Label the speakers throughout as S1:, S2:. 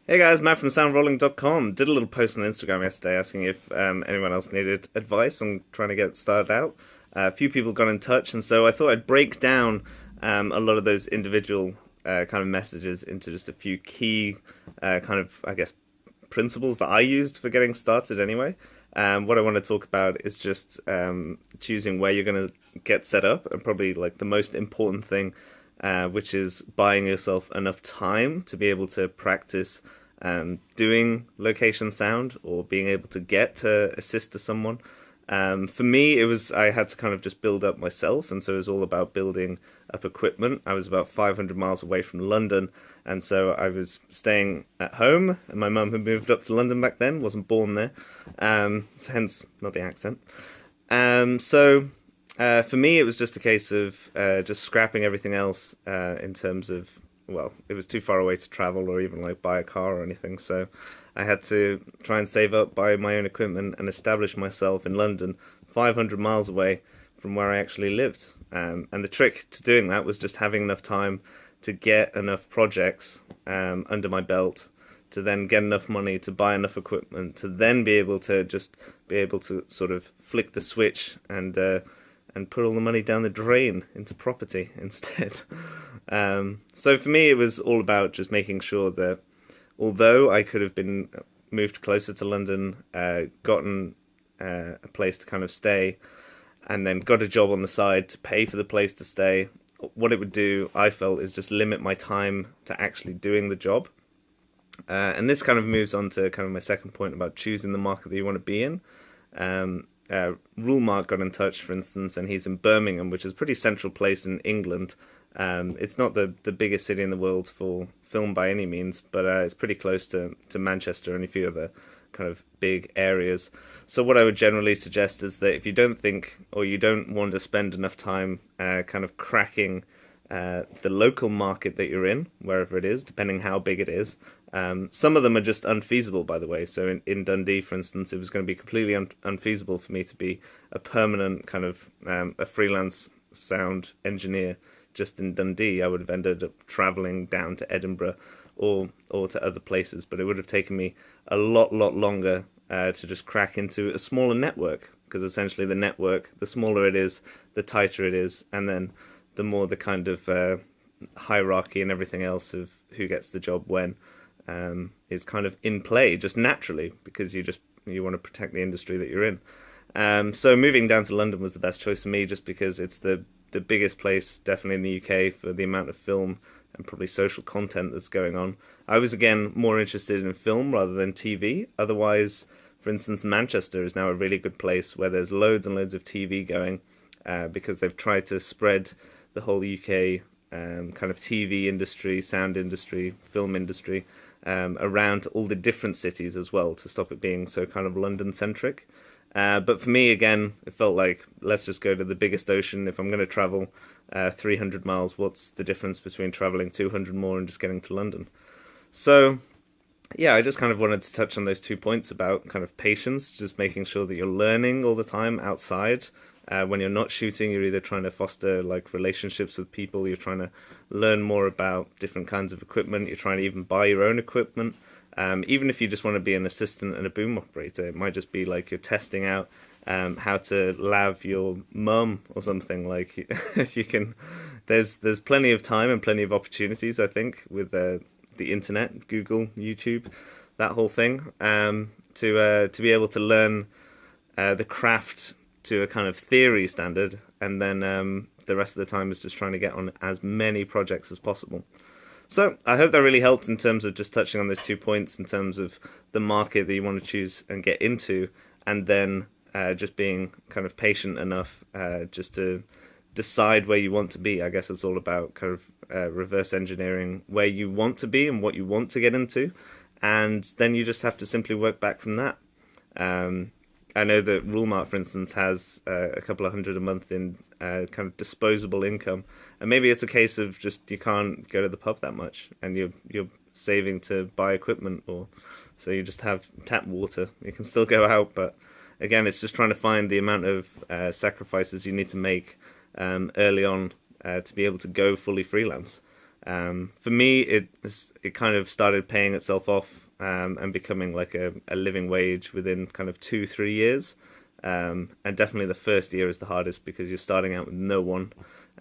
S1: Hey guys, Matt from soundrolling.com. Did a little post on Instagram yesterday asking if anyone else needed advice on trying to get started out. A few people got in touch, and so I thought I'd break down a lot of those individual kind of messages into just a few key kind of, I guess, principles that I used for getting started anyway. What I want to talk about is just choosing where you're going to get set up, and probably like the most important thing, which is buying yourself enough time to be able to practice doing location sound or being able to get to assist to someone. For me, it was I had to kind of just build up myself, and so it was all about building up equipment. I was about 500 miles away from London, and so I was staying at home. And my mum had moved up to London back then, wasn't born there, hence not the accent. For me, it was just a case of just scrapping everything else in terms of, well, it was too far away to travel or even like buy a car or anything. So I had to try and save up, buy my own equipment, and establish myself in London, 500 miles away from where I actually lived. And the trick to doing that was just having enough time to get enough projects under my belt, to then get enough money to buy enough equipment, to then be able to just be able to sort of flick the switch and put all the money down the drain into property instead. So for me, it was all about just making sure that although I could have been moved closer to London, gotten a place to kind of stay, and then got a job on the side to pay for the place to stay, what it would do, I felt, is just limit my time to actually doing the job. And this kind of moves on to kind of my second point about choosing the market that you want to be in. Rule Mark got in touch, for instance, and he's in Birmingham, which is a pretty central place in England. It's not the biggest city in the world for film by any means, but it's pretty close to Manchester and a few other kind of big areas. So what I would generally suggest is that if you don't think or you don't want to spend enough time kind of cracking the local market that you're in, wherever it is, depending how big it is. Some of them are just unfeasible, by the way. So in Dundee, for instance, it was going to be completely unfeasible for me to be a permanent kind of a freelance sound engineer just in Dundee. I would have ended up traveling down to Edinburgh or to other places, but it would have taken me a lot longer to just crack into a smaller network, because essentially the network, the smaller it is, the tighter it is, and then the more the kind of hierarchy and everything else of who gets the job when is kind of in play just naturally, because you want to protect the industry that you're in. So moving down to London was the best choice for me, just because it's the biggest place definitely in the UK for the amount of film and probably social content that's going on. I was again more interested in film rather than TV. Otherwise, for instance, Manchester is now a really good place where there's loads and loads of TV going, because they've tried to spread the whole UK kind of TV industry, sound industry, film industry around all the different cities as well, to stop it being so kind of London centric. But for me, again, it felt like, let's just go to the biggest ocean. If I'm going to travel 300 miles, what's the difference between traveling 200 more and just getting to London? So yeah, I just kind of wanted to touch on those 2 points about kind of patience, just making sure that you're learning all the time outside. When you're not shooting, you're either trying to foster like relationships with people, you're trying to learn more about different kinds of equipment, you're trying to even buy your own equipment. Even if you just want to be an assistant and a boom operator, it might just be like you're testing out how to lav your mum or something. Like you can, there's plenty of time and plenty of opportunities, I think, with the internet, Google, YouTube, that whole thing, to be able to learn the craft to a kind of theory standard, and then the rest of the time is just trying to get on as many projects as possible. So I hope that really helped in terms of just touching on those 2 points in terms of the market that you want to choose and get into, and then just being kind of patient enough just to decide where you want to be. I guess it's all about kind of reverse engineering where you want to be and what you want to get into, and then you just have to simply work back from that. I know that Rule Mark, for instance, has a couple of hundred a month in kind of disposable income, and maybe it's a case of just you can't go to the pub that much, and you're saving to buy equipment, or so you just have tap water. You can still go out, but again, it's just trying to find the amount of sacrifices you need to make early on to be able to go fully freelance. For me, it kind of started paying itself off and becoming like a living wage within kind of 2-3 years. And definitely the first year is the hardest because you're starting out with no one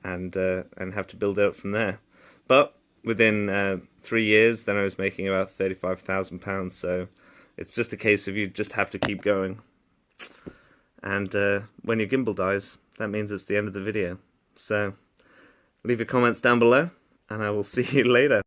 S1: and have to build it up from there. But within 3 years, then I was making about £35,000. So it's just a case of you just have to keep going. And when your gimbal dies, that means it's the end of the video. So leave your comments down below, and I will see you later.